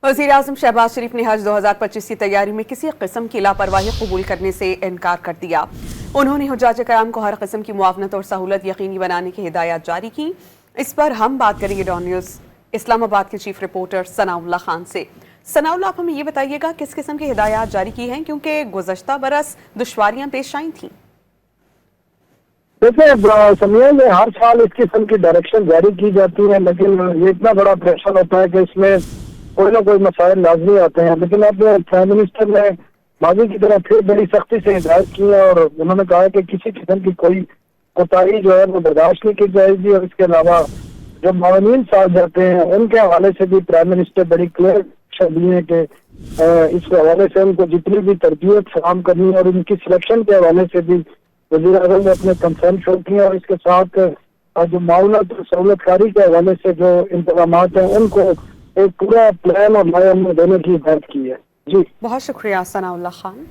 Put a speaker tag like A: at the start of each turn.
A: वज़ीर आज़म शहबाज शरीफ ने हज 2025 की तैयारी में किसी किस्म की लापरवाही कबूल करने से इनकार कर दिया। उन्होंने हुज्जाज कराम को हर किस्म की मुआवनत और सहूलत यकीनी बनाने की हिदायत जारी की। इस पर हम बात करेंगे डॉन न्यूज़ इस्लामाबाद के चीफ रिपोर्टर सनाउल्लाह खान से। सनाउल्लाह, आप हमें ये बताइएगा किस किस्म की हिदायत जारी की हैं, क्योंकि गुज़श्ता बरस दुश्वारियां पेश आई थीं।
B: देखिए समिया में हर साल इस किस्म की डायरेक्शन जारी की जाती है, लेकिन ये इतना बड़ा प्रेशर होता है कि इसमें कोई ना कोई मसाइल लाजमी आते हैं। लेकिन अब प्राइम मिनिस्टर ने माजी की तरह फिर बड़ी सख्ती से हिदायत की है और उन्होंने कहा कि किसी किस्म की कोई कोताही जो है वो बर्दाश्त नहीं की जाएगी। और इसके अलावा जो मावनीन साथ जाते हैं उनके हवाले से भी प्राइम मिनिस्टर बड़ी क्लियर दिए हैं कि इस हवाले से उनको जितनी भी तरबियत फराहम करनी है और उनकी सिलेक्शन के हवाले से भी वज़ीर आज़म ने अपने कंसर्न शो किए। और इसके साथ जो मामूलत और सहूलतकारी के हवाले से जो इंतजाम हैं उनको एक पूरा प्लान और नया देने की बात की है। जी
A: बहुत शुक्रिया सनाउल्लाह खान।